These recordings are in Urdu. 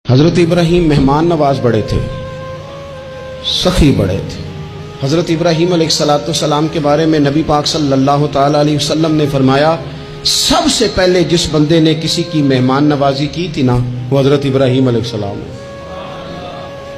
حضرت ابراہیم مہمان نواز بڑے تھے، سخی بڑے تھے۔ حضرت ابراہیم علیہ السلام کے بارے میں نبی پاک صلی اللہ تعالی علیہ وسلم نے فرمایا، سب سے پہلے جس بندے نے کسی کی مہمان نوازی کی تھی نا، وہ حضرت ابراہیم علیہ السلام ہے۔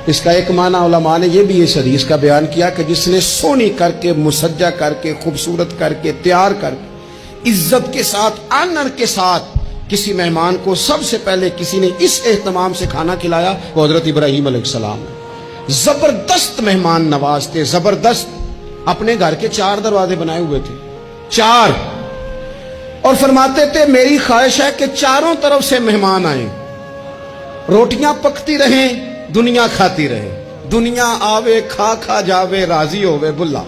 اس کا ایک معنی علماء نے یہ بھی اس حدیث کا بیان کیا کہ جس نے سونی کر کے، مسجہ کر کے، خوبصورت کر کے، تیار کر کے، عزت کے ساتھ، آنر کے ساتھ کسی مہمان کو سب سے پہلے کسی نے اس اہتمام سے کھانا کھلایا، وہ حضرت ابراہیم علیہ السلام ہے۔ زبردست مہمان نواز تھے، زبردست۔ اپنے گھر کے 4 دروازے بنائے ہوئے تھے، 4، اور فرماتے تھے میری خواہش ہے کہ چاروں طرف سے مہمان آئیں، روٹیاں پکتی رہیں، دنیا کھاتی رہے، دنیا آوے کھا کھا جاوے، راضی ہوئے بلا،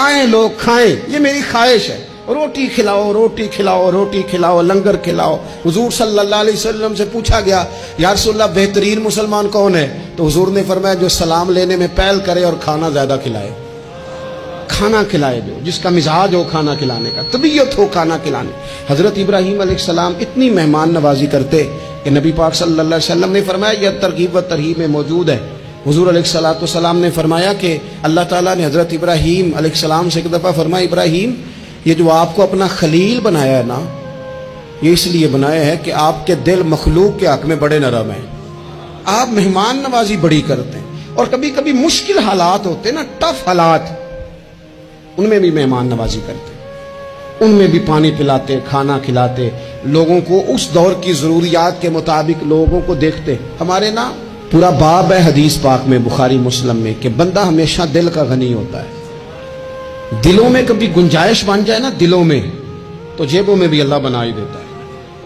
آئیں لوگ کھائیں، یہ میری خواہش ہے۔ روٹی کھلاؤ، روٹی کھلاؤ، روٹی کھلاؤ، لنگر کھلاؤ۔ حضور صلی اللہ علیہ وسلم سے پوچھا گیا، یا رسول اللہ بہترین مسلمان کون ہے؟ تو حضور نے فرمایا جو سلام لینے میں پہل کرے اور کھانا زیادہ کھلائے، کھانا کھلائے، جس کا مزاج ہو کھانا کھلانے کا، طبیعت ہو کھانا کھلانے۔ حضرت ابراہیم علیہ السلام اتنی مہمان نوازی کرتے کہ نبی پاک صلی اللہ علیہ وسلم نے فرمایا یہ ترغیب و ترہیب میں موجود ہے۔ حضور علیہ السلام نے فرمایا کہ اللہ تعالیٰ نے حضرت ابراہیم علیہ السلام سے ایک دفعہ فرمایا، ابراہیم یہ جو آپ کو اپنا خلیل بنایا ہے نا، یہ اس لیے بنایا ہے کہ آپ کے دل مخلوق کے حق میں بڑے نرم ہیں، آپ مہمان نوازی بڑی کرتے ہیں، اور کبھی کبھی مشکل حالات ہوتے ہیں نا، ٹف حالات، ان میں بھی مہمان نوازی کرتے، ان میں بھی پانی پلاتے، کھانا کھلاتے، لوگوں کو اس دور کی ضروریات کے مطابق لوگوں کو دیکھتے۔ ہمارے نا پورا باب ہے حدیث پاک میں، بخاری مسلم میں، کہ بندہ ہمیشہ دل کا غنی ہوتا ہے۔ دلوں میں کبھی گنجائش بن جائے نا، دلوں میں، تو جیبوں میں بھی اللہ بنا ہی دیتا ہے۔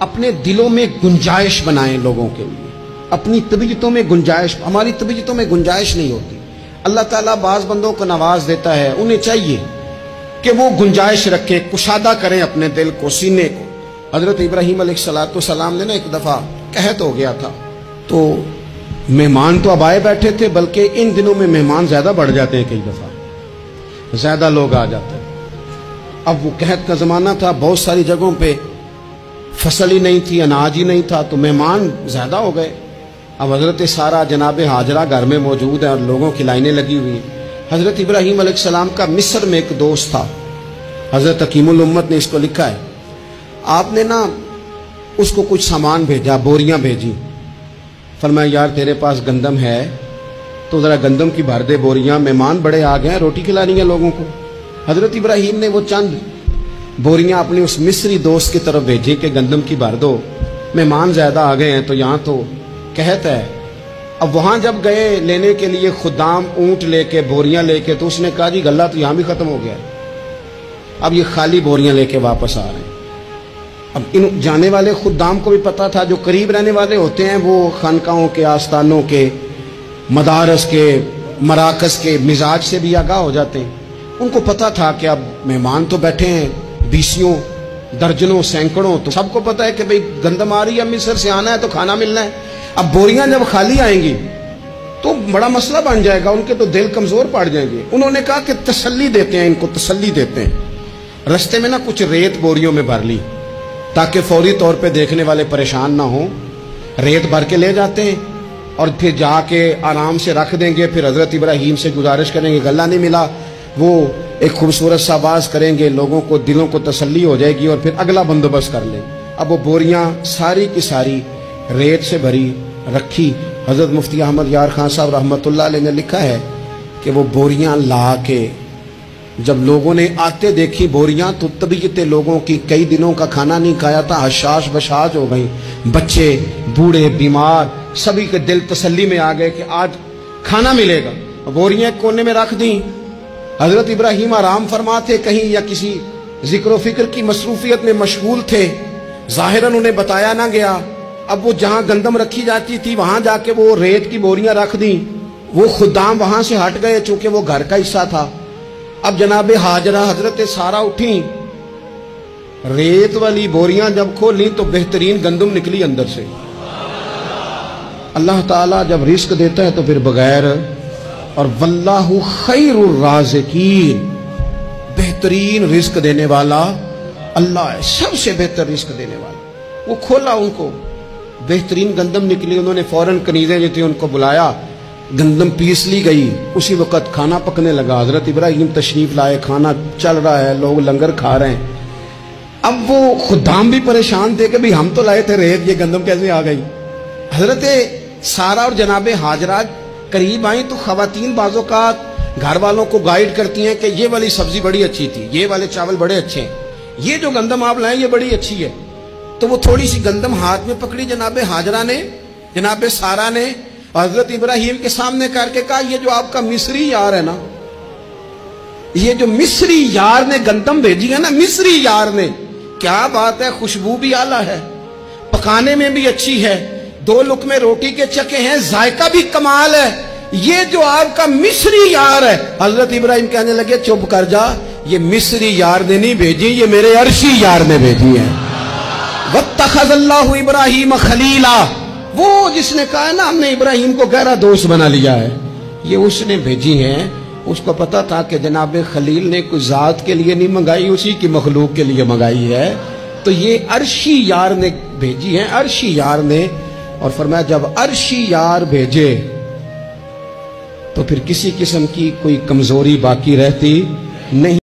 اپنے دلوں میں گنجائش بنائیں لوگوں کے لیے، اپنی طبیعتوں میں گنجائش۔ ہماری طبیعتوں میں گنجائش نہیں ہوتی۔ اللہ تعالیٰ بعض بندوں کو نواز دیتا ہے، انہیں چاہیے کہ وہ گنجائش رکھیں، کشادہ کریں اپنے دل کو، سینے کو۔ حضرت ابراہیم علیہ السلام نے نا ایک دفعہ قحط ہو گیا تھا، تو مہمان تو اب آئے بیٹھے تھے، بلکہ ان دنوں میں مہمان زیادہ بڑھ جاتے ہیں، کئی دفعہ زیادہ لوگ آ جاتے ہیں۔ اب وہ قحط کا زمانہ تھا، بہت ساری جگہوں پہ فصل ہی نہیں تھی، اناج ہی نہیں تھا، تو مہمان زیادہ ہو گئے۔ اب حضرت سارہ جناب ہاجرہ گھر میں موجود ہیں اور لوگوں کی لائنیں لگی ہوئی ہیں۔ حضرت ابراہیم علیہ السلام کا مصر میں ایک دوست تھا، حضرت حکیم الامت نے اس کو لکھا ہے، آپ نے نا اس کو کچھ سامان بھیجا، بوریاں بھیجی، فرمایا یار تیرے پاس گندم ہے تو ذرا گندم کی بھر دے بوریاں، مہمان بڑے آ گئے ہیں، روٹی کھلانی ہے لوگوں کو۔ حضرت ابراہیم نے وہ چند بوریاں اپنے اس مصری دوست کی طرف بھیجی کہ گندم کی بھر دو، مہمان زیادہ آ گئے ہیں، تو یہاں تو قحط ہے۔ اب وہاں جب گئے لینے کے لیے خدام اونٹ لے کے، بوریاں لے کے، تو اس نے کہا جی غلہ تو یہاں بھی ختم ہو گیا ہے، اب یہ خالی بوریاں لے کے واپس آ رہے ہیں۔ اب ان جانے والے خدام کو بھی پتا تھا، جو قریب رہنے والے ہوتے ہیں وہ خانقاہوں کے، آستانوں کے، مدارس کے، مراکز کے مزاج سے بھی آگاہ ہو جاتے ہیں۔ ان کو پتا تھا کہ اب مہمان تو بیٹھے ہیں، 20 درجنوں، سینکڑوں، تو سب کو پتا ہے کہ بھئی گندم آ رہی ہے، مصر سے آنا ہے تو کھانا ملنا ہے۔ اب بوریاں جب خالی آئیں گی تو بڑا مسئلہ بن جائے گا، ان کے تو دل کمزور پڑ جائیں گے۔ انہوں نے کہا کہ تسلی دیتے ہیں، ان کو تسلی دیتے ہیں۔ رستے میں نا کچھ ریت بوریوں میں بھر لی، تاکہ فوری طور پہ دیکھنے والے پریشان نہ ہوں، ریت بھر کے لے جاتے ہیں اور پھر جا کے آرام سے رکھ دیں گے۔ پھر حضرت ابراہیم سے گزارش کریں گے، غلہ نہیں ملا، وہ ایک خوبصورت سا آواز کریں گے، لوگوں کو دلوں کو تسلی ہو جائے گی، اور پھر اگلا بندوبست کر لیں۔ اب وہ بوریاں ساری کی ساری ریت سے بھری رکھی۔ حضرت مفتی احمد یار خان صاحب رحمۃ اللہ علیہ نے لکھا ہے کہ وہ بوریاں لا کے جب لوگوں نے آتے دیکھی بوریاں، تو طبیعت لوگوں کی کئی دنوں کا کھانا نہیں کھایا تھا، حشاش بشاش ہو گئی، بچے، بوڑھے، بیمار، سبھی کے دل تسلی میں آ گئے کہ آج کھانا ملے گا۔ بوریاں کونے میں رکھ دیں۔ حضرت ابراہیم آرام فرما تھے کہیں، یا کسی ذکر و فکر کی مصروفیت میں مشغول تھے، ظاہراً انہیں بتایا نہ گیا۔ اب وہ جہاں گندم رکھی جاتی تھی وہاں جا کے وہ ریت کی بوریاں رکھ دیں۔ وہ خدام وہاں سے ہٹ گئے چونکہ وہ گھر کا حصہ تھا۔ اب جناب ہاجرہ حضرت سارہ اٹھیں، ریت والی بوریاں جب کھولیں تو بہترین گندم نکلی اندر سے۔ اللہ تعالیٰ جب رزق دیتا ہے تو پھر بغیر، اور واللہ خیر الرازقین، بہترین رزق دینے والا اللہ ہے، سب سے بہتر رزق دینے والا۔ وہ کھولا ان کو، بہترین گندم نکلی. انہوں نے فوراً کنیزیں جو تھیں ان کو بلایا, گندم پیس لی گئی. اسی وقت کھانا پکنے لگا. حضرت ابراہیم تشریف لائے, کھانا چل رہا ہے, لوگ لنگر کھا رہے ہیں. اب وہ خدام بھی پریشان تھے کہ بھئی ہم تو لائے تھے ریت, یہ گندم کیسے آ گئی. حضرت سارا اور جناب ہاجرہ قریب آئیں تو خواتین بعض اوقات گھر والوں کو گائیڈ کرتی ہیں کہ یہ والی سبزی بڑی اچھی تھی, یہ والے چاول بڑے اچھے ہیں, یہ جو گندم آپ لائیں یہ بڑی اچھی ہے. تو وہ تھوڑی سی گندم ہاتھ میں پکڑی جناب ہاجرہ نے, جناب سارا نے, حضرت ابراہیم کے سامنے کر کے کہا یہ جو آپ کا مصری یار ہے نا, یہ جو مصری یار نے گندم بھیجی ہے نا, مصری یار نے, کیا بات ہے, خوشبو بھی اعلیٰ ہے, پکانے میں بھی اچھی ہے, 2 لقمے روٹی کے چکے ہیں, ذائقہ بھی کمال ہے, یہ جو آپ کا مصری یار ہے. حضرت ابراہیم کہنے لگے چپ کر جا, یہ مصری یار نے نہیں بھیجی, یہ میرے عرشی یار نے بھیجی ہے. وَاتَّخَذَ اللَّهُ إِبْرَاهِيمَ خَلِيلًا, وہ جس نے کہا ہے نا ہم نے ابراہیم کو گہرا دوست بنا لیا ہے, یہ اس نے بھیجی ہیں. اس کو پتا تھا کہ جناب خلیل نے کوئی ذات کے لیے نہیں منگائی, اسی کی مخلوق کے لیے منگائی ہے, تو یہ عرشی یار نے بھیجی ہے, عرشی یار نے. اور فرمایا جب عرشی یار بھیجے تو پھر کسی قسم کی کوئی کمزوری باقی رہتی نہیں.